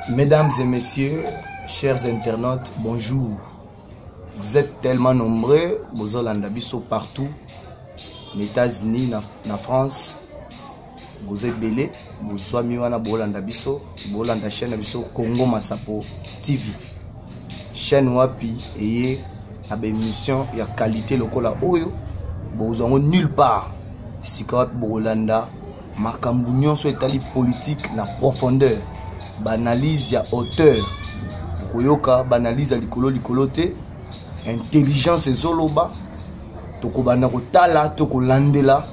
Mesdames et messieurs, chers internautes, bonjour. Vous êtes tellement nombreux, vous avez partout, les États-Unis, en France, vous êtes belé, vous avez mis la chaîne Congo Massapo TV. Chaîne Wapi et une émission de qualité locale oyo, vous avez nulle part. Si vous avez Bolanda, Makambunion soit politique na profondeur. Banalise ya hauteur koyoka banalise likolo te intelligence ezoloba toko bana kotala toko landela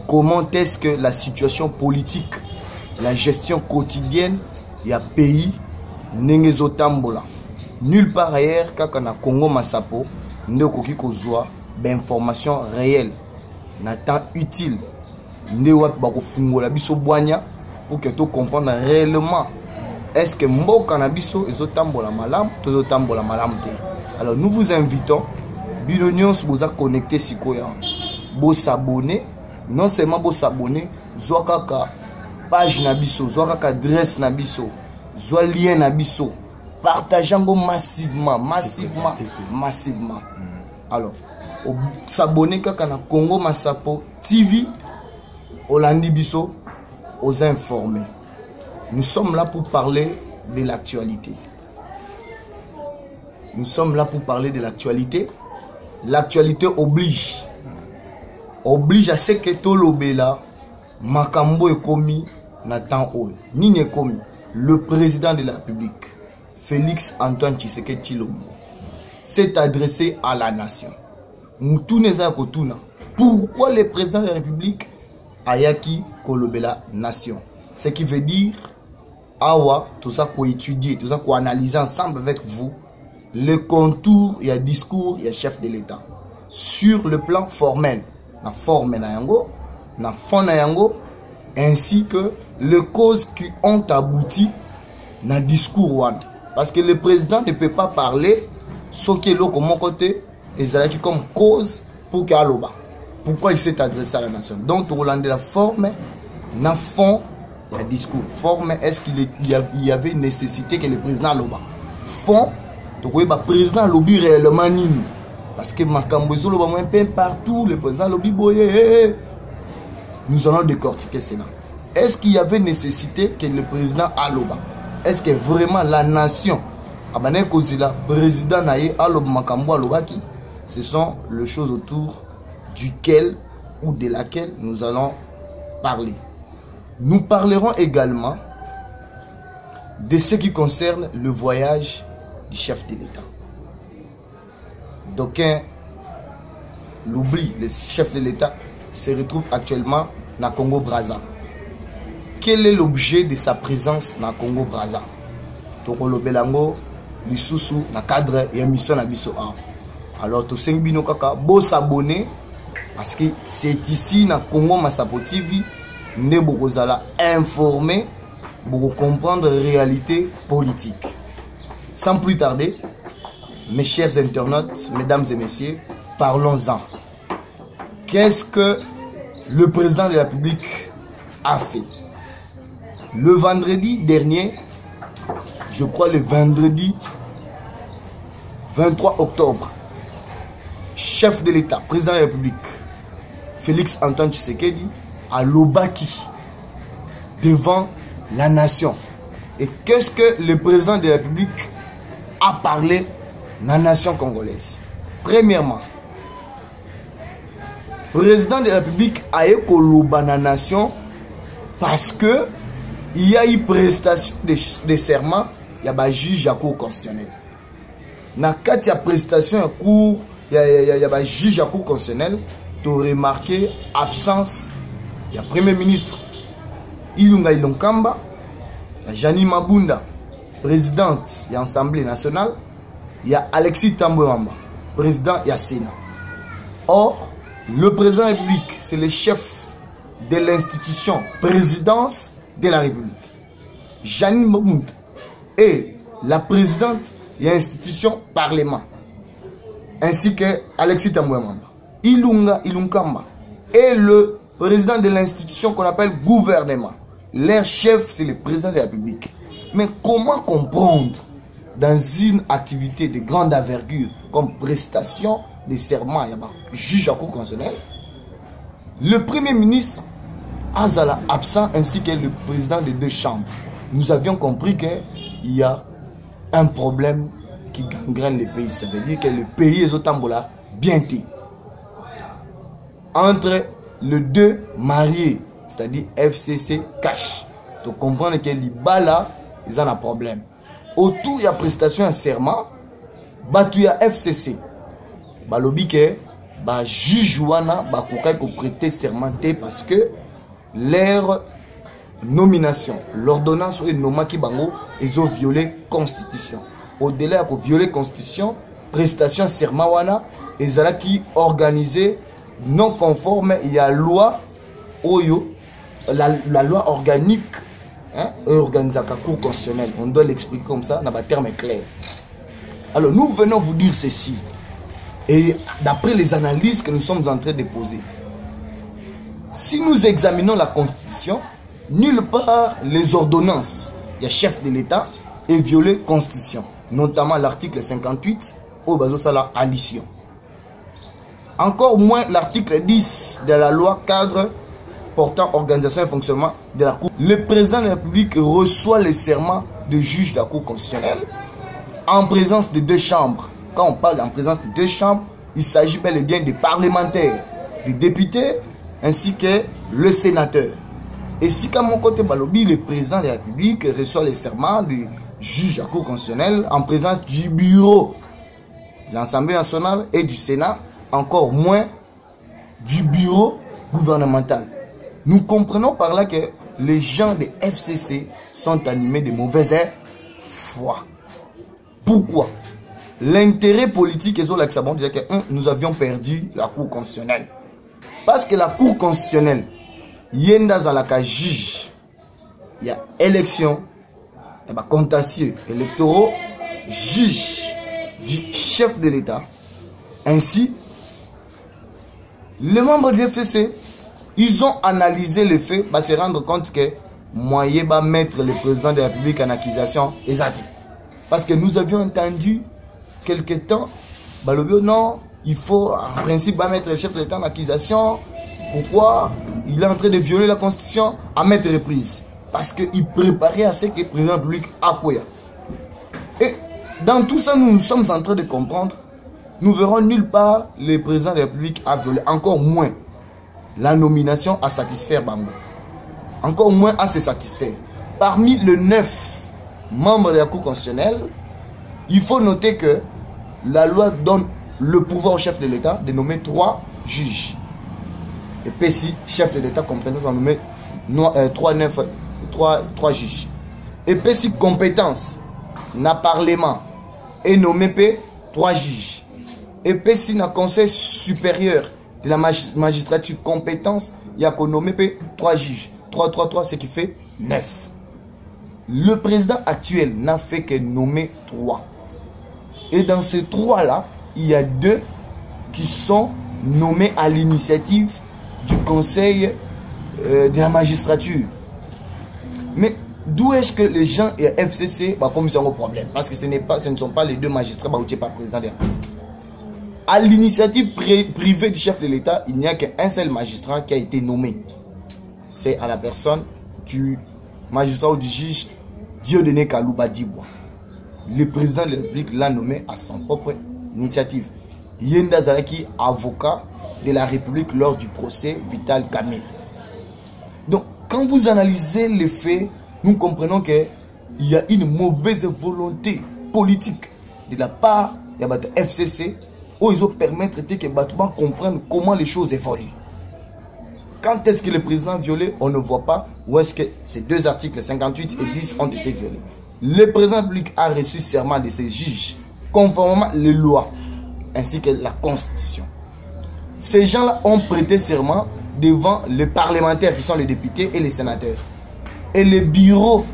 comment est-ce que la situation politique, la gestion quotidienne ya pays nengezo tambola nulle part ailleurs kaka na Congo Massapo ndeko ki kozwa d'information réelle na temps utile ndewa bako fungola biso bwanya pour que tu comprendre réellement. Est-ce que Mboka Nabiso est tambola malam, tout tambola malam te. Alors nous vous invitons, Bilonions vous a connecté si koya, vous s'abonner, non seulement vous s'abonner, zoaka page Nabiso, zoaka adresse Nabiso, zoa lien Nabiso, partageant massivement. Alors, s'abonner kaka na Congo Massapo TV, Olandi Biso, aux informer. Nous sommes là pour parler de l'actualité. Nous sommes là pour parler de l'actualité. L'actualité oblige. Oblige à ce que tout l'obéla, Makambo est commis, Nathan Oye. Ni n'est commis. Le président de la République, Félix Antoine Tshisekedi Tshilombo, s'est adressé à la nation. Pourquoi le président de la République Ayaki Kolobela nation? Ce qui veut dire awa, tout ça qu'on étudie, tout ça qu'on analyse ensemble avec vous, le contour, il y a discours, il y a chef de l'État. Sur le plan formel, la forme na yango, la fond na yango, ainsi que les causes qui ont abouti na discours one. Parce que le président ne peut pas parler, ce qui est là comme mon côté, et ça qui comme cause pour qu'il y ait pourquoi il s'est adressé à la nation. Donc, on a de la forme, na fond, il y a discours. Forme, est-ce qu'il y avait une nécessité que le président l'oba? Fond, donc le président lobby réellement nini? Parce que Makambozo l'oba un peu partout, le président lobby boye. Nous allons décortiquer cela. Est-ce qu'il y avait nécessité que le président a l'oba? Est-ce que vraiment la nation, abane kozila président naye aloba Makambo alobaki? Ce sont les choses autour duquel ou de laquelle nous allons parler. Nous parlerons également de ce qui concerne le voyage du chef de l'État. D'aucuns l'oublient, le chef de l'État se retrouve actuellement dans Congo-Brazza. Quel est l'objet de sa présence dans Congo-Brazza? Tokolo Belango, Lisusu, na cadre et émission na biso. Alors, tous les gens qui s'abonner parce que c'est ici dans Congo Massapo TV. Ne bokozala informé pour comprendre la réalité politique. Sans plus tarder, mes chers internautes, mesdames et messieurs, parlons-en. Qu'est-ce que le président de la République a fait? Le vendredi dernier, je crois le vendredi 23 octobre, chef de l'État, président de la République, Félix Antoine Tshisekedi, à l'Obaki devant la nation. Et qu'est-ce que le président de la République a parlé dans la nation congolaise? Premièrement, le président de la République a eu dans la nation parce que il y a eu prestation de serment, il y a un juge à cour constitutionnel. Dans le cas de la prestation à cour, il y a un juge à cour constitutionnel, tu as remarqué absence. Il y a Premier ministre Ilunga Ilonkamba, il y a Jani Mabunda, présidente de l'Assemblée nationale, il y a Alexis Tambouemamba, président de la Sénat. Or, le président de la République, c'est le chef de l'institution présidence de la République. Jani Mabunda est la présidente de l'institution Parlement, ainsi que Alexis Tambouemamba. Ilunga Ilunkamba est le président de l'institution qu'on appelle gouvernement. Leur chef, c'est le président de la République. Mais comment comprendre dans une activité de grande envergure comme prestation de serment, il y a juge à cour constitutionnelle, le Premier ministre Azala absent ainsi que le président des deux chambres. Nous avions compris qu'il y a un problème qui gangrène le pays. Ça veut dire que le pays est au tambola bien dit. Entre les deux mariés, c'est-à-dire FCC cash. Tu comprends que l'Ibala, ils ont un problème. Autour, il y a prestation un serment. Il y a FCC. Balobi que juge wana ko prêter serment parce que leur nomination, l'ordonnance ou nomaki bango, ils ont violé la constitution. Au-delà de violer la constitution, prestation serment wana, ils ont qui organisé non conforme, il y a loi oyo, la loi organique, hein, organise la cour constitutionnelle. On doit l'expliquer comme ça, dans un terme clair. Alors nous venons vous dire ceci. Et d'après les analyses que nous sommes en train de poser, si nous examinons la Constitution, nulle part les ordonnances du chef de l'État est violé la Constitution, notamment l'article 58 au bateau sala addition. Encore moins l'article 10 de la loi cadre portant organisation et fonctionnement de la Cour. Le président de la République reçoit les serments de juge de la Cour constitutionnelle en présence de deux chambres. Quand on parle en présence de deux chambres, il s'agit bel et bien des parlementaires, des députés, ainsi que le sénateur. Et si, comme mon côté Balobi, le président de la République reçoit les serments du juge de la Cour constitutionnelle en présence du bureau de l'Assemblée nationale et du Sénat, encore moins du bureau gouvernemental. Nous comprenons par là que les gens de FCC sont animés de mauvaise foi. Pourquoi? L'intérêt politique est que nous avions perdu la Cour constitutionnelle. Parce que la Cour constitutionnelle, yenda zalaka juge, il y a élection, il y a contentieux électoraux, juge du chef de l'État. Ainsi, les membres du FCC, ils ont analysé les faits pour se rendre compte que moyen va mettre le président de la République en accusation exacte. Parce que nous avions entendu quelque temps, Balobio, non, il faut en principe pas mettre le chef de l'État en accusation. Pourquoi? Il est en train de violer la Constitution à maintes reprises. Parce qu'il préparait à ce que le président de la République appuie. Et dans tout ça, nous sommes en train de comprendre, nous verrons nulle part le président de la République a violé, encore moins la nomination à satisfaire Bango. Encore moins à se satisfaire. Parmi les 9 membres de la Cour constitutionnelle, il faut noter que la loi donne le pouvoir au chef de l'État de nommer 3 juges. Et puis si chef de l'État compétence va nommer 3 juges. Et puis si compétence na parlement et nommé 3 juges. Et puis si na conseil supérieur de la magistrature compétence, il y a qu'on nommé 3 juges. 3, ce qui fait 9. Le président actuel n'a fait que nommer 3. Et dans ces 3-là, il y a 2 qui sont nommés à l'initiative du conseil de la magistrature. Mais d'où est-ce que les gens et FCC, comme ils ont un problème? Parce que ce ne sont pas les 2 magistrats qui sont pas président de la République. À l'initiative privée du chef de l'État, il n'y a qu'un seul magistrat qui a été nommé. C'est à la personne du magistrat ou du juge Dieudonné Kalouba Dibwa. Le président de la République l'a nommé à son propre initiative. Yenda Zalaki, avocat de la République lors du procès Vital Kamerhe. Donc, quand vous analysez les faits, nous comprenons qu'il y a une mauvaise volonté politique de la part de la FCC où ils ont permis que les gens comprennent comment les choses évoluent. Quand est-ce que le président a violé, on ne voit pas où est-ce que ces 2 articles 58 et 10 ont été violés. Le président public a reçu serment de ses juges conformément aux lois ainsi que la Constitution. Ces gens-là ont prêté serment devant les parlementaires qui sont les députés et les sénateurs. Et le bureau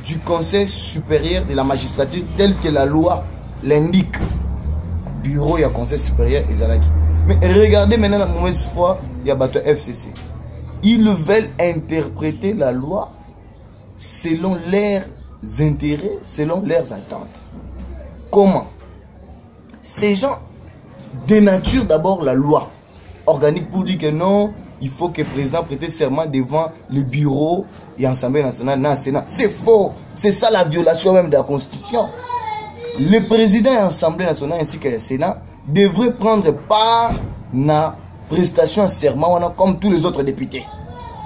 du Conseil supérieur de la magistrature tel que la loi l'indique. Bureau et Conseil supérieur et Zalaki. Mais regardez maintenant la mauvaise foi, il y a bateau FCC. Ils veulent interpréter la loi selon intérêts selon leurs attentes. Comment? Ces gens dénaturent d'abord la loi organique pour dire que non, il faut que le président prête serment devant le bureau et l'Assemblée nationale, non, Sénat. C'est faux. C'est ça la violation même de la Constitution. Le président et l'Assemblée nationale ainsi que le Sénat devraient prendre part à la prestation à serment comme tous les autres députés.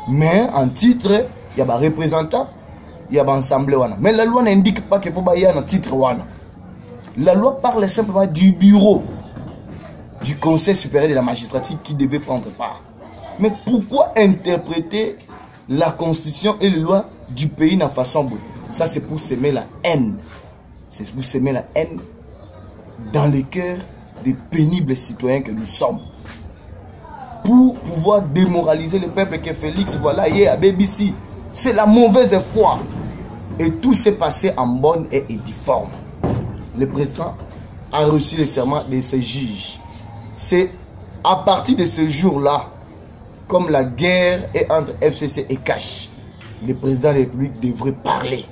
Mais en titre, il y a des représentants, il y a des assemblées. Mais la loi n'indique pas qu'il faut y avoir un titre. La loi parle simplement du bureau du Conseil supérieur de la magistrature qui devait prendre part. Mais pourquoi interpréter la Constitution et les lois du pays de façon bonne? Ça, c'est pour semer la haine. C'est pour semer la haine dans les cœurs des pénibles citoyens que nous sommes. Pour pouvoir démoraliser le peuple que Félix, voilà, il est à BBC. C'est la mauvaise foi. Et tout s'est passé en bonne et difforme. Le président a reçu le serment de ses juges. C'est à partir de ce jour-là, comme la guerre est entre FCC et Cash, le président de la République devrait parler.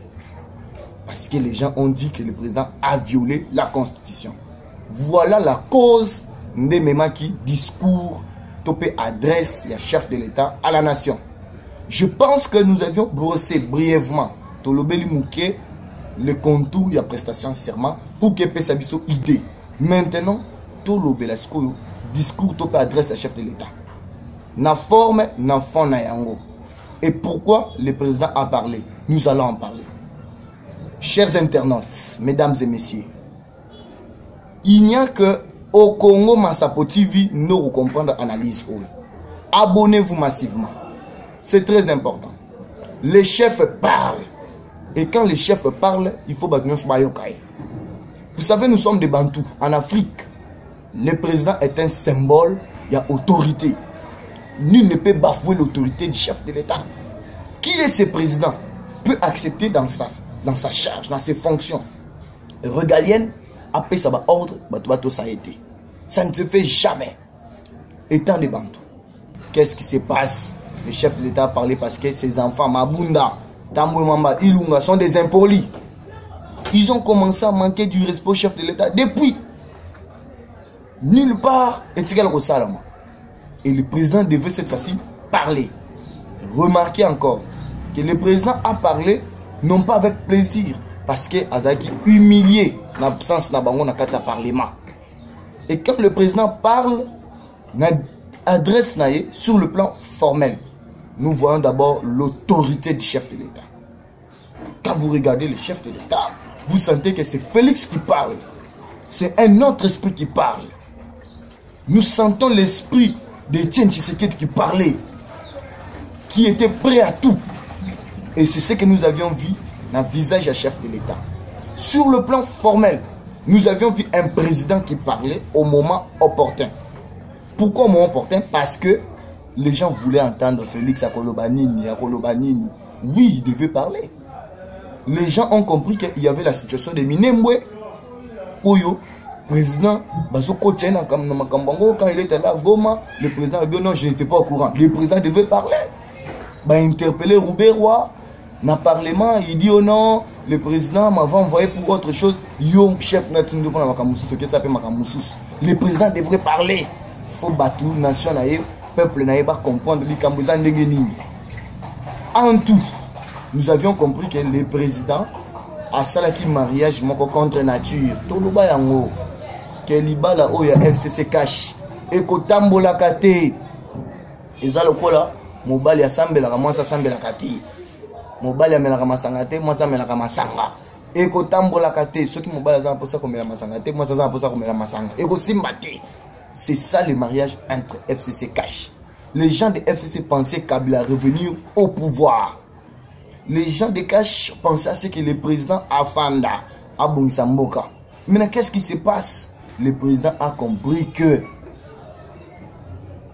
Parce que les gens ont dit que le président a violé la Constitution. Voilà la cause de Memaki discours topé adresse le chef de l'État à la nation. Je pense que nous avions brossé brièvement Tolobeli Mouké le contour de la prestation de serment pour que Pesabiso idée. Maintenant, Tolobeli discours topé adresse le chef de l'État. Na forme, na fond, na yango. Et pourquoi le président a parlé? Nous allons en parler. Chers internautes, mesdames et messieurs, il n'y a que au Congo Massapo TV nous comprendre l'analyse. Abonnez-vous massivement. C'est très important. Les chefs parlent. Et quand les chefs parlent, il faut que nous soyons caillés. Vous savez, nous sommes des Bantous. En Afrique, le président est un symbole, il y a autorité. Nul ne peut bafouer l'autorité du chef de l'État. Qui est ce président? Peut accepter dans sa charge, dans ses fonctions régaliennes, après ça va ordre, ça a été. Ça ne se fait jamais. Étant des Bantous. Qu'est-ce qui se passe? Le chef de l'État a parlé parce que ses enfants, Mabunda, Tambou Mamba, Ilunga, sont des impolis. Ils ont commencé à manquer du respect au chef de l'État depuis. Nulle part. Et le président devait cette fois-ci parler. Remarquez encore que le président a parlé, non pas avec plaisir, parce que Azaki humilié l'absence de Bango dans le Parlement. Et quand le président parle, adresse sur le plan formel, nous voyons d'abord l'autorité du chef de l'État. Quand vous regardez le chef de l'État, vous sentez que c'est Félix qui parle. C'est un autre esprit qui parle. Nous sentons l'esprit d'Étienne Tshisekedi qui parlait, qui était prêt à tout. Et c'est ce que nous avions vu dans le visage du chef de l'État. Sur le plan formel, nous avions vu un président qui parlait au moment opportun. Pourquoi au moment opportun? Parce que les gens voulaient entendre Félix Akolobanini. Oui, il devait parler. Les gens ont compris qu'il y avait la situation de Minembwe. Oyo, président, quand il était là, Goma, le président a dit non, je n'étais pas au courant. Le président devait parler. Interpeller Roubaix-Roi dans le Parlement, il dit oh non, le président m'avait envoyé pour autre chose. Yo, chef, le président devrait parler. Il faut battre la nation, le peuple n'a pas comprendre les Cambodgiens. En tout, nous avions compris que le président a salaki mariage contre nature. Tout le bayango. Que libala oya FCC cash. Et que tambola kate. Et ça le kola. Mobali ya sambela moi ça sambela kati. Mobali ya melaka masangate moi ça melaka masanga. Et que tambola kate. Ceux qui mobali za pour ça comme la masangate moi ça za pour ça comme la masanga. Et que simbate. C'est ça le mariage entre FCC cash. Les gens de FCC pensaient Kabila revenir au pouvoir. Les gens de Cash pensaient à ce que le président Afanda a Bonsamboka. Maintenant, qu'est-ce qui se passe? Le président a compris que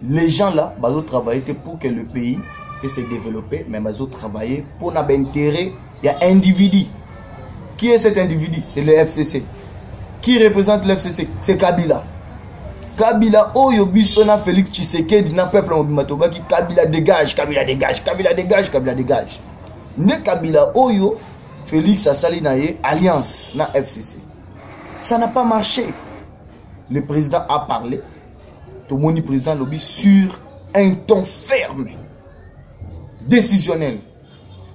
les gens là, ils ont travaillé pour que le pays puisse se développer, mais ils ont travaillé pour l'intérêt. Il y a un individu. Qui est cet individu? C'est le FCC. Qui représente le FCC? C'est Kabila. Kabila, Oyo Bissona Félix Tshisekedi, n'a peuple Kabila dégage, Kabila dégage, Kabila dégage, Kabila dégage. Ne Kabila Oyo Félix a sali na ye alliance na FCC. Ça n'a pas marché. Le président a parlé. Tout le monde président lobby sur un ton ferme, décisionnel.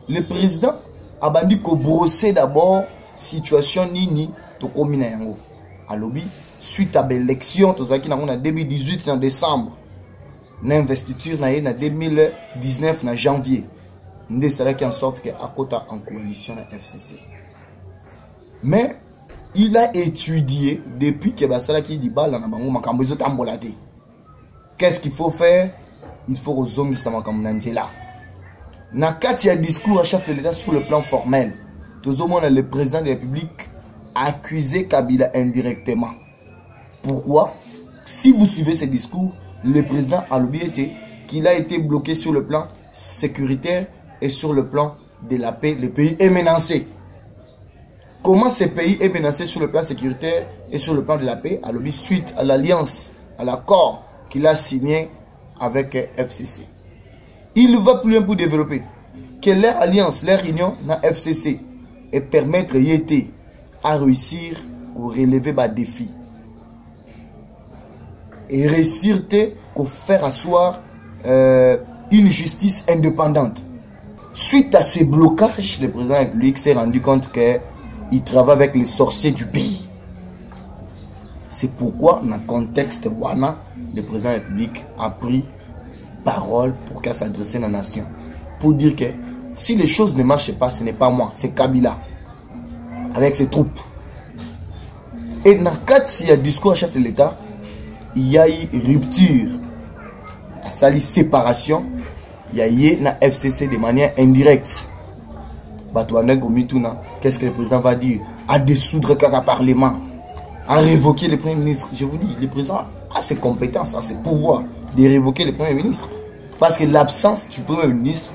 Le président a bandit ko brosser d'abord situation nini to komina yango. A lobby suite à l'élection to zaki na on a 2018 en décembre. Na investiture na ye na 2019 na janvier. Ndé sera qui en sorte que Akota en coalition na FCC. Mais il a étudié depuis que Basala qui dit bal na bango makambo zo tambolate. Qu'est-ce qu'il faut faire? Il faut rezonger sa makambo là. Na kati ya discours à chef de l'État sur le plan formel. Tout le monde le président de la République accusé Kabila indirectement. Pourquoi? Si vous suivez ce discours, le président a oublié qu'il a été bloqué sur le plan sécuritaire et sur le plan de la paix. Le pays est menacé. Comment ce pays est menacé sur le plan sécuritaire et sur le plan de la paix? À l'objet suite à l'alliance, à l'accord qu'il a signé avec FCC. Il va plus loin pour développer que leur alliance, leur union dans FCC et permettre Yété à réussir pour relever des défis. Et réussir pour faire asseoir une justice indépendante. Suite à ces blocages, le président de la République s'est rendu compte qu'il travaille avec les sorciers du pays. C'est pourquoi, dans le contexte Wana, le président de la République a pris parole pour qu'elle s'adresse à la nation. Pour dire que si les choses ne marchent pas, ce n'est pas moi, c'est Kabila. Avec ses troupes. Et dans le cadre du discours à chef de l'État, il y a eu rupture. À sali séparation, il y a eu na FCC de manière indirecte. Qu'est-ce que le président va dire? À dissoudre le Parlement, à révoquer le Premier ministre. Je vous dis, le président a ses compétences, a ses pouvoirs de révoquer le Premier ministre. Parce que l'absence du Premier ministre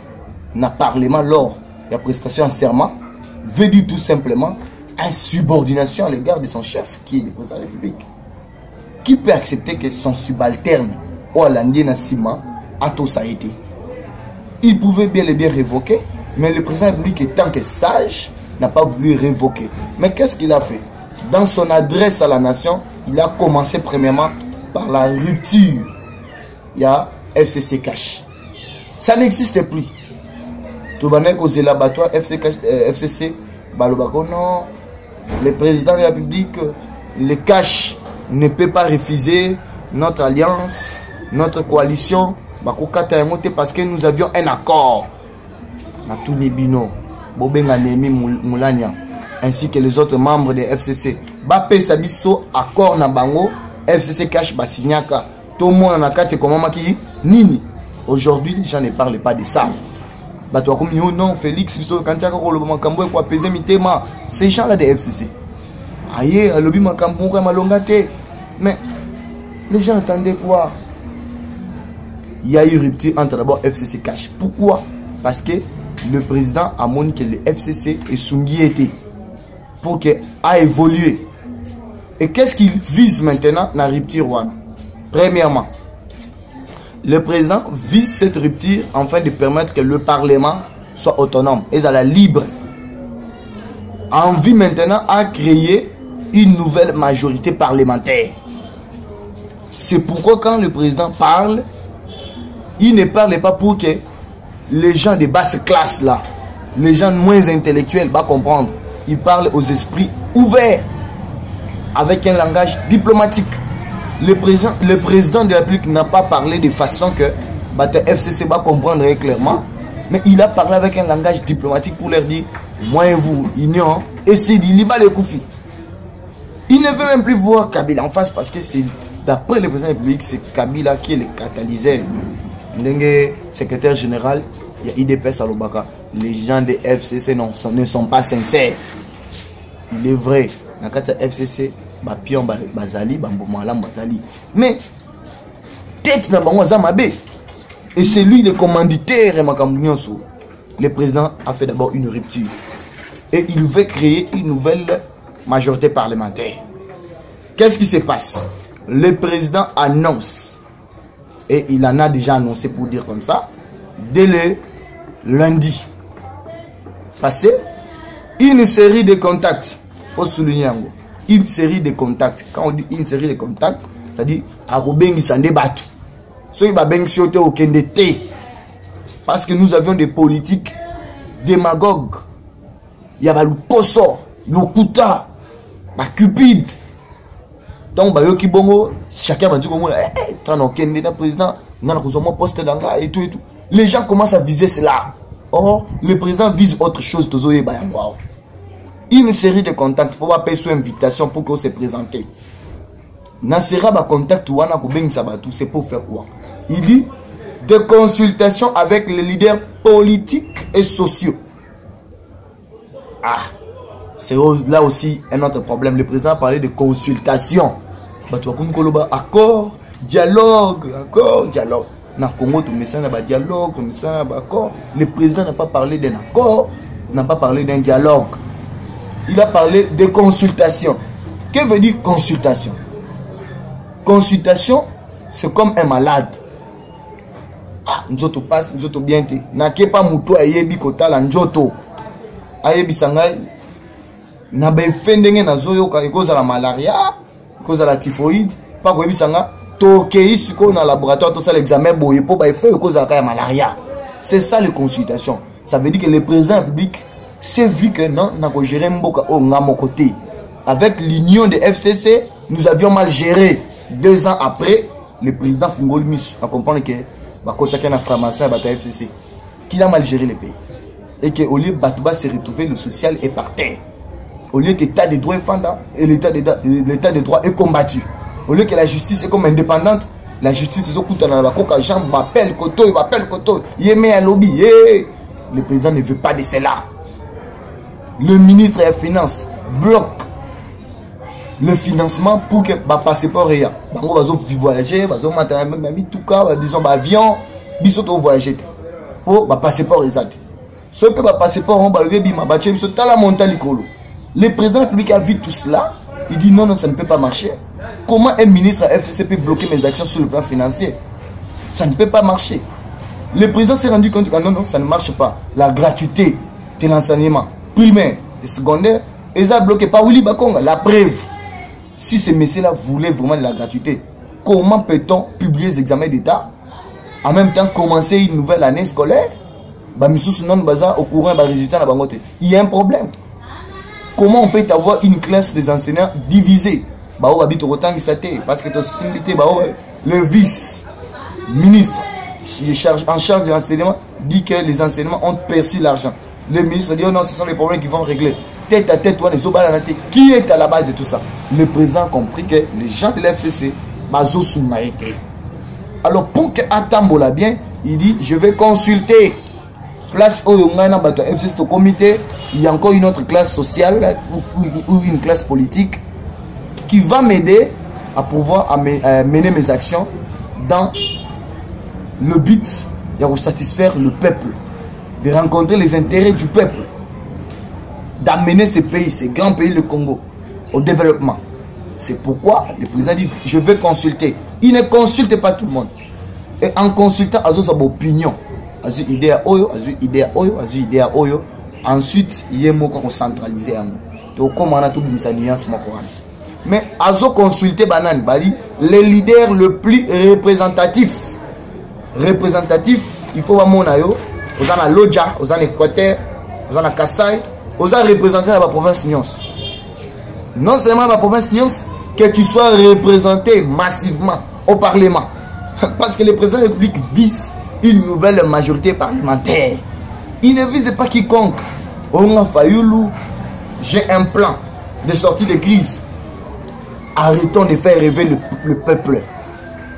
n'a Parlement lors de la prestation en serment veut dire tout simplement insubordination à l'égard de son chef, qui est le président de la République. Qui peut accepter que son subalterne ou Alandien Nassima a tout ça été? Il pouvait bien et bien révoquer, mais le président de la République, étant que sage, n'a pas voulu révoquer. Mais qu'est-ce qu'il a fait? Dans son adresse à la nation, il a commencé premièrement par la rupture. Il y a FCC cash. Ça n'existe plus. Tout le monde a l'abattoir FCC. Non, le président de la République, le cash ne peut pas refuser notre alliance, notre coalition, parce que nous avions un accord. Natuni Bobenga Nemi Moulania, ainsi que les autres membres de FCC. Bapé Sabiso, accord na bango, FCC cash basignaka. Tout le monde en a quatre comme Maki Nini. Aujourd'hui, les gens ne parlent pas de ça. Non, Félix, ces gens-là de FCC. Aïe, lobby makambo malongate. Mais les gens attendaient quoi? Il y a eu rupture entre d'abord FCC cash. Pourquoi? Parce que le président a montré que le FCC est Sungiété pour qu'il a évolué. Et qu'est-ce qu'il vise maintenant dans la rupture one? Premièrement, le président vise cette rupture afin de permettre que le Parlement soit autonome et à la libre. En vue maintenant à créer une nouvelle majorité parlementaire. C'est pourquoi quand le président parle, il ne parle pas pour que les gens de basse classe là, les gens moins intellectuels vont comprendre. Il parle aux esprits ouverts avec un langage diplomatique. Le président de la République n'a pas parlé de façon que FCC va comprendre clairement, mais il a parlé avec un langage diplomatique pour leur dire moi et vous, union, et c'est dit, il va les couper. Il ne veut même plus voir Kabila en face parce que c'est d'après le président de la République, c'est Kabila qui est le catalyseur. Le secrétaire général, il y a IDPS à l'Obaka. Les gens de FCC ne sont pas sincères. Il est vrai, dans le cas de FCC, Bapion Bazali, Bambomalam Bazali. Mais, tête n'a pas Zamabe. Et c'est lui le commanditaire le président a fait d'abord une rupture. Et il veut créer une nouvelle majorité parlementaire. Qu'est-ce qui se passe? Le président annonce, et il en a déjà annoncé pour dire comme ça, dès le lundi passé, Une série de contacts. Il faut souligner une série de contacts. Quand on dit une série de contacts, ça dit Arobengi Sande Batu. Ceux qui ont été au Kendete. Parce que nous avions des politiques démagogues. Il y avait le Koso, le Kuta, la Cupide. Donc, chacun va dire que président, poste et tout et tout. Les gens commencent à viser cela. Or, le président vise autre chose. Une série de contacts, il faut pas payer sous invitation pour qu'on se présente. Nasera ba contact wana ko bengi sabatu, c'est pour faire quoi? Il dit de consultation avec les leaders politiques et sociaux. Ah, c'est là aussi un autre problème. Le président a parlé de consultation. Accord, dialogue, accord, dialogue. Dans le Congo, tout le monde dialogue, tout le monde accord. Le président n'a pas parlé d'un accord, n'a pas parlé d'un dialogue. Il a parlé de consultation. Que veut dire consultation? Consultation, c'est comme un malade. Ah, njoto passe, njoto bien te. Nake pas muto ayebi kotala njoto. Ayebi sangai. Na be fendenge na zoyo ka ekoza la malaria, ekoza la typhoïde, pas koyebi sanga. Toke isiko na laboratoire to ça l'examen boye po ba fait ekoza ka malaria. C'est ça les consultations. Ça veut dire que le président public s'est vu que non, n'a ko gérer mboka o ngamo côté. Avec l'union de FCC, nous avions mal géré. 2 ans après, le président Fungol Mis a compris que la formation à FCC, qu'il a mal géré le pays. Et qu'au lieu de Batouba se retrouver, le social est par terre. Au lieu que l'état des droits est fendant et l'état des droits est combattu. Au lieu que la justice est comme indépendante, la justice est au coup de la coca, Jean m'appelle Koto, il m'appelle Koto, il est mis à lobby. Le président ne veut pas de cela. Le ministre des Finances bloque le financement pour que le passeport ait. On va voyager, on va même tout cas, disons avion, on va voyager. Pour le passeport exact. Ce que le passeport, on va le bima, la montagne. Le président public a vu tout cela. Il dit non, non, ça ne peut pas marcher. Comment un ministre à FCC peut bloquer mes actions sur le plan financier? Ça ne peut pas marcher. Le président s'est rendu compte que non, non, ça ne marche pas. La gratuité de l'enseignement primaire et secondaire, ils ont bloqué par Willy Bakonga. La preuve. Si ces messieurs-là voulaient vraiment de la gratuité, comment peut-on publier les examens d'État, en même temps commencer une nouvelle année scolaire? Au courant des résultats, il y a un problème. Comment on peut avoir une classe des enseignants divisée? Parce que le vice-ministre en charge de l'enseignement dit que les enseignements ont perçu l'argent. Le ministre dit oh non, ce sont les problèmes qui vont régler. Tête à tête, qui est à la base de tout ça? Le président a compris que les gens de l'FCC, alors pour que Atambola bien, il dit je vais consulter. Place au FCC au comité, il y a encore une autre classe sociale ou une classe politique qui va m'aider à pouvoir mener mes actions dans le but de satisfaire le peuple, de rencontrer les intérêts du peuple, d'amener ce pays, ce grand pays, le Congo, au développement. C'est pourquoi le président dit je vais consulter. Il ne consulte pas tout le monde. Et en consultant, il a son opinion. Il a une idée à Oyo. Ensuite, il y a un mot qu'on centralise. Donc, comme on a tout mis nuance, mais il a consulté les leaders le plus représentatif. Représentatif, il faut voir mon ayo. Vous en avez Lodja, vous en avez Équateur, vous en avez Kassai. Vous avez représenté dans la province Nyons. Non seulement dans la province Nyons, que tu sois représenté massivement au Parlement. Parce que le président de la République vise une nouvelle majorité parlementaire. Il ne vise pas quiconque. On Fayoulou, j'ai un plan de sortie de crise. Arrêtons de faire rêver le peuple.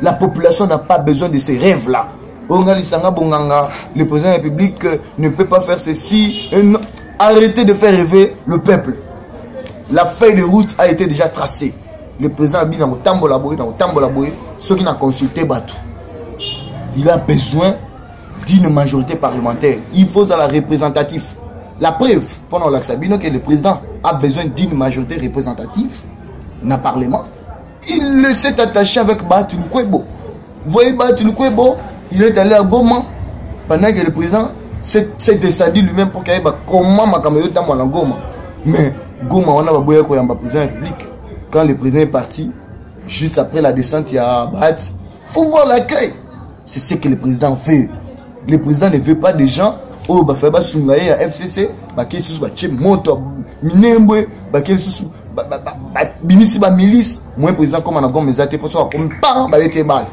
La population n'a pas besoin de ces rêves-là. Le président de la République ne peut pas faire ceci. Arrêtez de faire rêver le peuple. La feuille de route a été déjà tracée. Le président a dit dans le Tambola, ceux qui n'ont consulté Batou. Il a besoin d'une majorité parlementaire. Il faut à la représentative. La preuve, pendant l'Axabino, que le président a besoin d'une majorité représentative dans le Parlement. Il s'est attaché avec Batou Lukwebo. Vous voyez Batou Lukwebo, il est allé à Goma pendant que le président c'est descendu lui-même pour qu'il y ait comment ma caméra dans mon Goma. Mais Goma, on a besoin de président de la République. Quand le président est parti, juste après la descente, il y a Bat. Il faut voir l'accueil. C'est ce que le président veut. Le président ne veut pas des gens. Oh, bah, fait sungaye à FCC, bah, qui sous batché, monte, minembwe, bah, qui sous, binisi, bah, milice. Moi, président, comme on a gomme, mes athées, pour ça, comme parent, bah, les balles.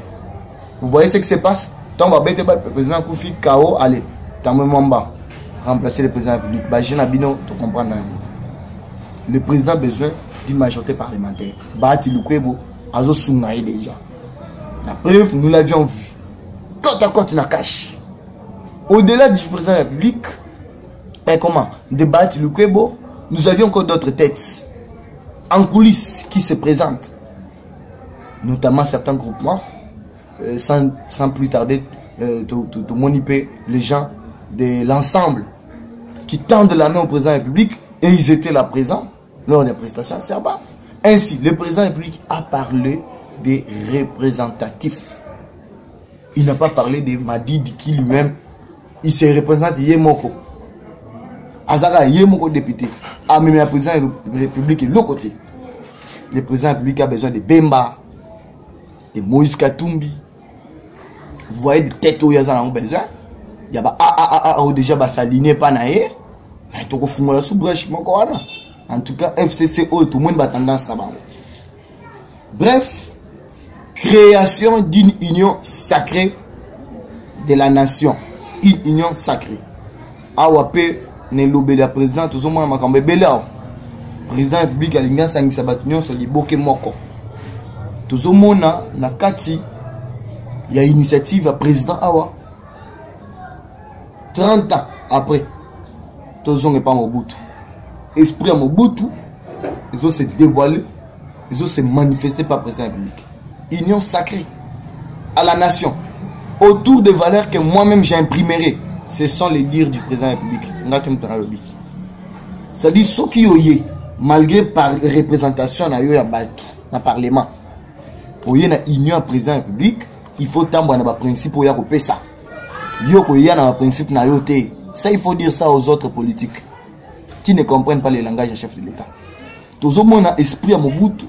Vous voyez ce qui se passe? Tant bah, le président Koufi, KO, allez, tant même bas, remplacer le président de la République. Bah, j'ai n'abino, tu comprends. Le président a besoin d'une majorité parlementaire. Bah, tu le kwebo, azo sungaye déjà. La preuve, nous l'avions vu. Côte à côte, na cache. Au-delà du président de la République, comment débattre le Kwebo, nous avions encore d'autres têtes en coulisses qui se présentent, notamment certains groupements, sans plus tarder, de moniper les gens de l'ensemble qui tendent la main au président de la République et ils étaient là présents lors des prestations à Serba. Ainsi, le président de la République a parlé des représentatifs. Il n'a pas parlé de Madidi qui lui-même il se représente Yemoko. Azara Yemoko député. Ah, mais le président de la République est de l'autre côté. Le président de la République a besoin de Bemba, de Moïse Katumbi. Vous voyez des têtes où il y a besoin. Il y a déjà s'aligner pas naé. Mais tu as la sous-brèche. En tout cas, FCCO, tout le monde a tendance là-bas. Bref, création d'une union sacrée de la nation. Une union sacrée. Awape ne lobé la président tout le monde makambe bela. Président de la République alinga sangisa batunion sur liboke moko. Tout le monde na kati il y a initiative à président awa. 30 ans après tout le monde n'est pas Mobutu. Esprit à Mobutu, ils ont se dévoilé, ils ont se manifesté par le président de la République. Union sacrée à la nation. Autour des valeurs que moi-même j'ai imprimées, ce sont les dires du président de la République. C'est-à-dire, ceux qui ont eu, malgré par représentation dans le Parlement, il y a une union président de la République, il faut tambour dans le principe pour y avoir ça. Il y a un principe na yote. Ça, il faut dire ça aux autres politiques qui ne comprennent pas le langage du chef de l'État. Tout le monde a esprit à Mobutu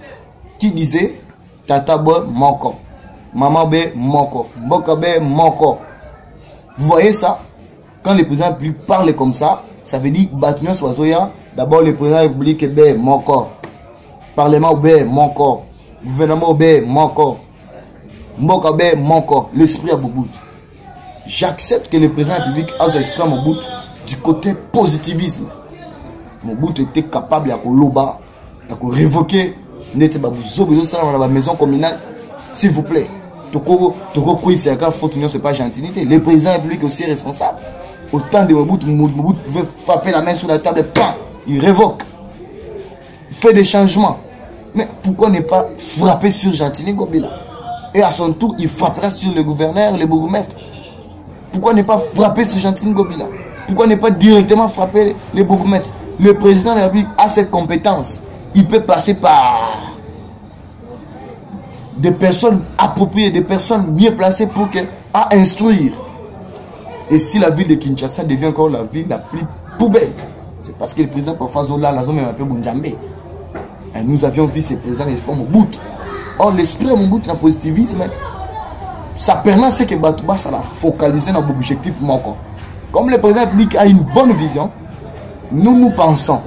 qui disait Tata Boy Moko. Maman be moko, mboka be moko. Vous voyez ça? Quand le président de la République parle comme ça veut dire Batunion Soazoya, d'abord le président de la République be moko. Parlement be moko. Gouvernement be moko. Mboka be moko. L'esprit à Mobutu. J'accepte que le président de la République a son esprit à Mobutu du côté positivisme. Mobutu était capable de loba, de révoquer la maison communale. S'il vous plaît. C'est pas gentilité. Le président de la République est aussi responsable. Autant de Mobutu pouvait frapper la main sur la table, pan, il révoque. Il fait des changements. Mais pourquoi ne pas frapper sur Gentini Gobila? Et à son tour, il frappera sur le gouverneur, le bourgmestre. Pourquoi ne pas frapper sur Gentini Gobila? Pourquoi ne pas directement frapper les bourgmestres? Le président de la République a cette compétence. Il peut passer par des personnes appropriées, des personnes mieux placées pour à instruire. Et si la ville de Kinshasa devient encore la ville la plus poubelle, c'est parce que le président parfois Zola, la zone même un peu Bunjambé. Et nous avions vu ce président l'esprit Mobutu. Or l'esprit de Mobutu dans le positivisme, ça permet à que Batouba ça la focaliser dans l'objectif manquant. Comme le président public a une bonne vision, nous pensons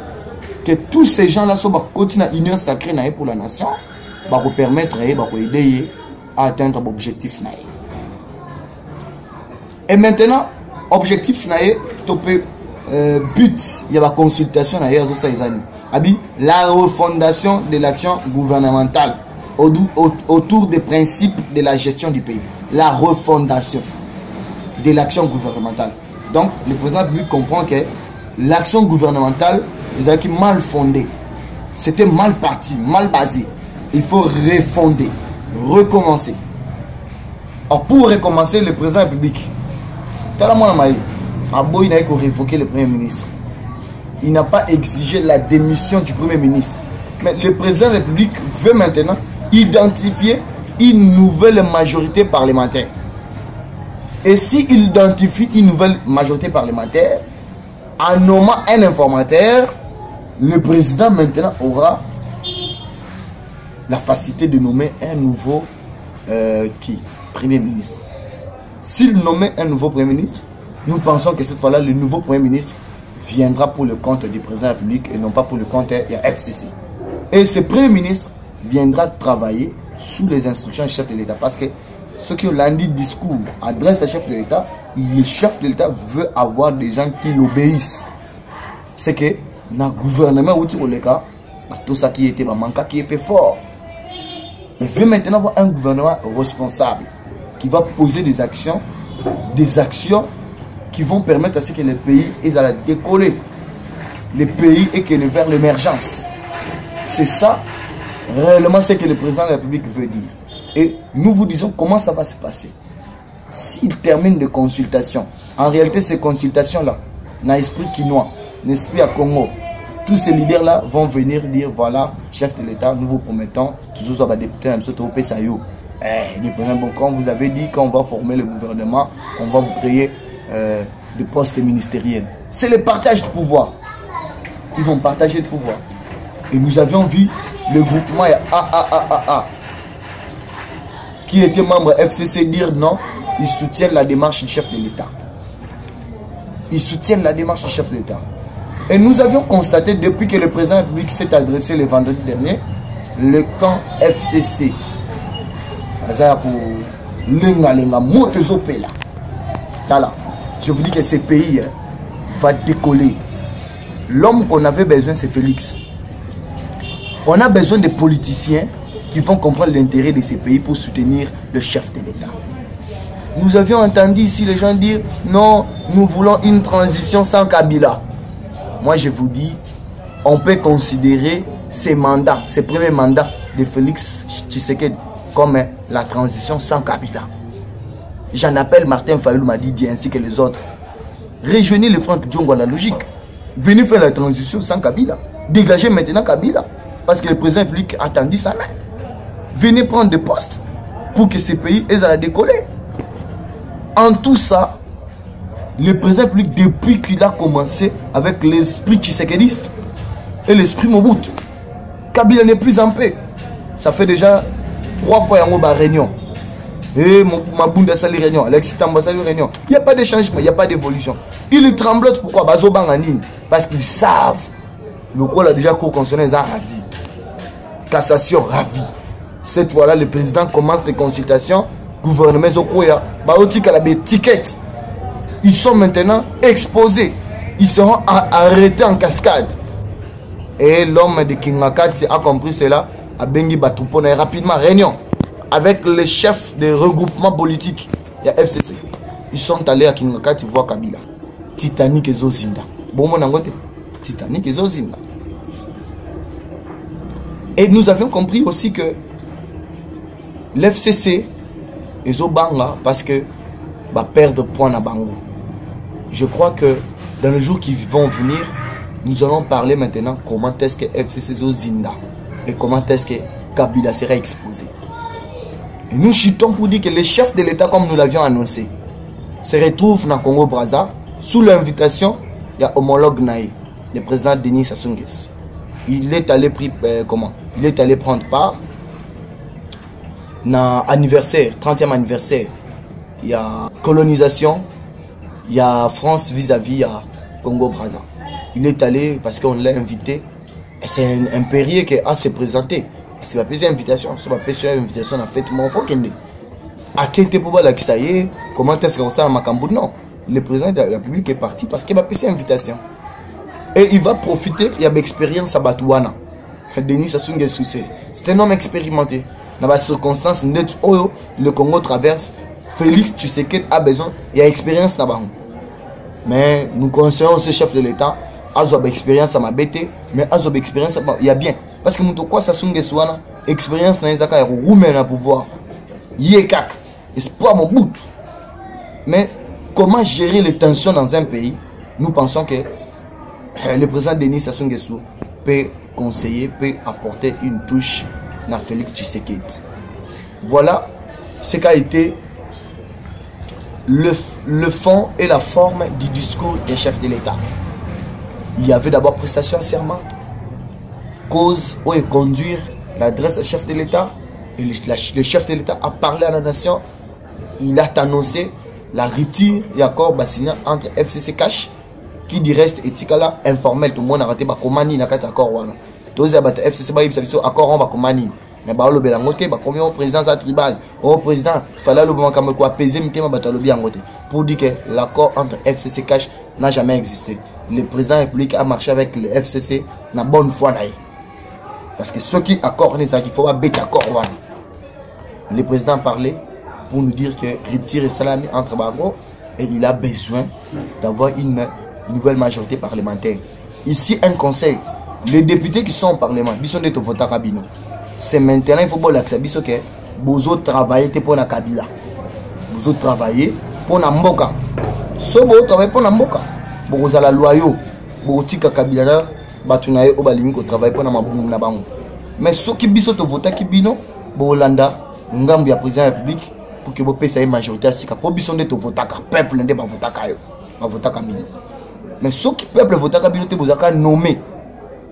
que tous ces gens-là sont continuer à union sacrée pour la nation. Va vous permettre d'aider à atteindre l'objectif. Et maintenant, objectif but, il y a la consultation la refondation de l'action gouvernementale autour des principes de la gestion du pays. La refondation de l'action gouvernementale. Donc, le président de la République comprend que l'action gouvernementale est mal fondée. C'était mal parti, mal basé. Il faut refonder, recommencer. Alors pour recommencer, le président de la République, il n'a pas révoqué le Premier ministre. Il n'a pas exigé la démission du Premier ministre. Mais le président de la République veut maintenant identifier une nouvelle majorité parlementaire. Et s'il identifie une nouvelle majorité parlementaire, en nommant un informateur, le président maintenant aura la facilité de nommer un nouveau Premier ministre. S'il nommait un nouveau Premier ministre, nous pensons que cette fois-là, le nouveau Premier ministre viendra pour le compte du président de la République et non pas pour le compte de la FCC. Et ce Premier ministre viendra travailler sous les instructions du chef de l'État. Parce que ce que lundi discours adresse au chef de l'État, le chef de l'État veut avoir des gens qui l'obéissent. C'est que dans le gouvernement, tout ça qui était qui est fort. Il veut maintenant avoir un gouvernement responsable qui va poser des actions qui vont permettre à ce que les pays aient à la décoller. Les pays aient vers l'émergence. C'est ça réellement ce que le président de la République veut dire. Et nous vous disons comment ça va se passer. S'il termine des consultations, en réalité ces consultations-là, dans l'esprit quinois, l'esprit à Congo, tous ces leaders-là vont venir dire, voilà, chef de l'État, nous vous promettons, toujours ça va députer un au PSAYO. Bon, quand vous avez dit qu'on va former le gouvernement, on va vous créer des postes ministériels. C'est le partage du pouvoir. Ils vont partager le pouvoir. Et nous avions vu le groupement AAAA qui était membre FCC dire non, ils soutiennent la démarche du chef de l'État. Ils soutiennent la démarche du chef de l'État. Et nous avions constaté depuis que le président de la République s'est adressé le vendredi dernier, le camp FCC. Je vous dis que ce pays va décoller. L'homme qu'on avait besoin, c'est Félix. On a besoin de politiciens qui vont comprendre l'intérêt de ces pays pour soutenir le chef de l'État. Nous avions entendu ici les gens dire non, nous voulons une transition sans Kabila. Moi je vous dis, on peut considérer ces mandats, ces premiers mandats de Félix Tshisekedi comme la transition sans Kabila. J'en appelle Martin Fayulu Madidi ainsi que les autres. Rejoignez le Franck Diongo à la logique. Venez faire la transition sans Kabila. Dégagez maintenant Kabila. Parce que le président de la République a tendu sa main. Venez prendre des postes pour que ces pays aient à la décoller. En tout ça, le président de la République, depuis qu'il a commencé avec l'esprit tshisekediste et l'esprit Mobutu, Kabila n'est plus en paix. Ça fait déjà 3 fois qu'il y a une réunion. Et Mabunda sali réunion, Alexis Tamba sali réunion. Il n'y a pas de changement, il n'y a pas d'évolution. Ils tremblotent pourquoi? Parce qu'ils savent. Le quoi a déjà cour constitutionnel a ravi. Cassation ravi. Cette fois-là, le président commence les consultations. Gouvernement Zokoya, Baotika la étiquette. Ils sont maintenant exposés. Ils seront arrêtés en cascade. Et l'homme de Kingmakati a compris cela. A Bengi Batupona rapidement réunion avec les chefs des regroupements politiques. Il y a FCC. Ils sont allés à Kingmakati voir Kabila. Titanic et Zozinda. Bon mon angote. Titanic et Zozinda. Et nous avions compris aussi que l'FCC et Zobanga parce que va perdre point à Bango. Je crois que dans les jours qui vont venir, nous allons parler maintenant comment est-ce que FCC Zozinda et comment est-ce que Kabila sera exposé. Et nous chutons pour dire que les chefs de l'État, comme nous l'avions annoncé, se retrouvent dans Congo-Brazza sous l'invitation de homologue Naï, le président Denis Sassou Nguesso. Il est allé Il est allé prendre part dans l'anniversaire, 30e anniversaire. Il y a colonisation, il y a France vis-à-vis à Congo-Brazza. Il est allé parce qu'on l'a invité. C'est un périer qui a se présenté. C'est pas plus invitation, c'est pas plus invitation en fait. Mon frère Kende. À qui était pour la Kisaye, comment est-ce qu'on s'en Macambou? Non, le président de la République est parti parce qu'il a plus invitation. Et il va profiter, il y a une expérience à Batouana. Denis Sassou Nguesso, c'est un homme expérimenté. Dans les circonstances, le Congo traverse. Félix Tshisekedi a besoin, il y a expérience là-bas. Mais nous conseillons ce chef de l'État, il a une expérience à ma bête, mais il a une expérience, il y a bien. Parce que nous avons Sassou Nguesso, expérience dans les accords, roumain à pouvoir. Yekak, espoir mon bout. Mais comment gérer les tensions dans un pays? Nous pensons que le président Denis Sassou Nguesso peut conseiller, peut apporter une touche à Félix Tshisekedi. Voilà ce qu'a été le fond et la forme du discours des chefs de l'État. Il y avait d'abord prestation à serment, cause ou conduire l'adresse au chef de l'État. Le chef de l'État a parlé à la nation. Il a annoncé la rupture et accord signé entre FCC Cash, qui dit reste éthique là informel. Tout le monde a raté Bakomani na kati accord wana. Tous les FCC ba yibisa accord on Bakomani. Mais ba lo bela ngote ba combien au président za tribal. Au président fallait le bon comme quoi apaiser mitema batalobi ngote. Pour dire que l'accord entre FCC Cash n'a jamais existé. Le président de la République a marché avec le FCC na bonne foi naïe. Parce que ceux qui accordent ça qu'il faut pas bêter accord wana. Le président a parlé pour nous dire que rupture et salami entre Bago et il a besoin d'avoir une nouvelle majorité parlementaire. Ici, un conseil. Les députés qui sont au Parlement, ils sont des votés Kabila. C'est maintenant, il faut que vous travaillez pour la Kabila. Vous travaillez pour la Mboka. Si vous travaillez pour la Mboka, vous allez loyaux. Vous tika Kabila, vous allez travailler pour la Mboka. Mais ceux qui sont votés Kabila, vous allez ngambu ya président de la République pour que vous puissiez une majorité à Sika. Pour que vous votez peuple ne va voter Kabila. Mais ceux qui peuple voter Kabila, vous allez nommer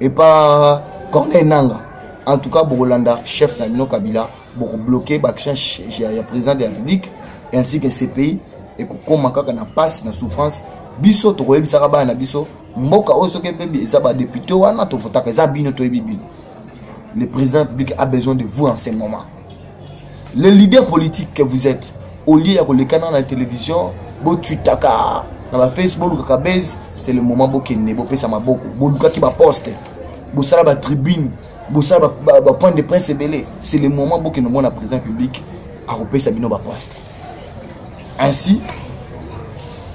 et pas Corneille Nanga. En tout cas, Borolanda, chef de Kabila, pour bloquer l'action du président de la République ainsi que ces pays et qu'on manque na passe na souffrance. Biso to koyebi sakaba na biso mboka oso ke pebi ezaba député wana to votaka ezabino to ebibi. Le président de la République a besoin de vous en ce moment. Le leader politique que vous êtes, au lieu de le canal à la télévision, Twitter, dans la Facebook, c'est le moment où vous avez ça beaucoup. Vous avez poste, vous avez la tribune, vous avez le point de presse. C'est le moment où vous avez la présidence publique à repérer ça poste. Ainsi,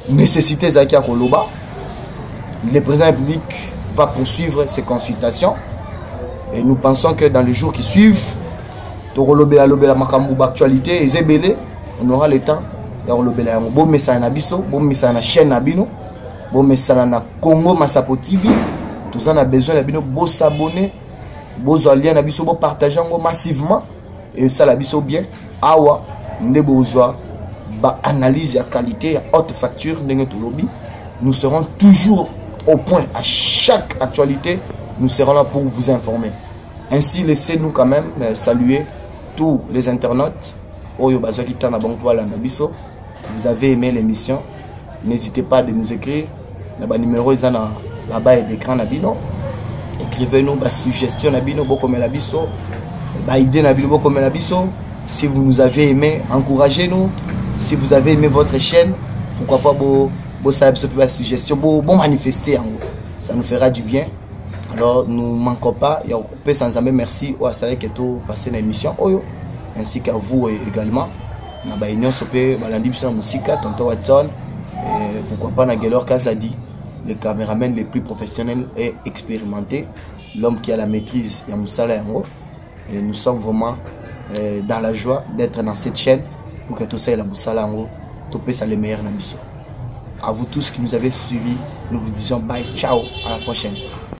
nécessité Zakia Koloba, le président de la République va poursuivre ses consultations et nous pensons que dans les jours qui suivent, actualité on aura le temps de bon message na biso bon message na chaîne na bino bon message na Congo Masapo TV tous on a besoin de bino bo s'abonner bo lien na biso bo partager massivement et ça la biso bien awa ndé besoin ba analyse ya qualité ya haute facture ndenge to lobby nous serons toujours au point à chaque actualité nous serons là pour vous informer. Ainsi laissez-nous quand même saluer tous les internautes. Vous avez aimé l'émission, n'hésitez pas de nous écrire. Le numéro est là-bas et d'écran. Écrivez-nous des suggestions, si vous nous avez aimé, encouragez-nous. Si vous avez aimé votre chaîne, pourquoi pas vos suggestions, bon manifester. Ça nous fera du bien. Alors nous ne manquons pas. Il y a coupé sans jamais merci au Assalé qui est passé l'émission. Ainsi qu'à vous également. Na ba union sopé balandi biso na musika tonton Watson pourquoi pas na Gelor Kazadi, le caméraman le plus professionnel et expérimenté, l'homme qui a la maîtrise ya musala yango. Et nous sommes vraiment dans la joie d'être dans cette chaîne pour que tout ça la musala yango topé ça le meilleur na biso. À vous tous qui nous avez suivis, nous vous disons bye, ciao, à la prochaine.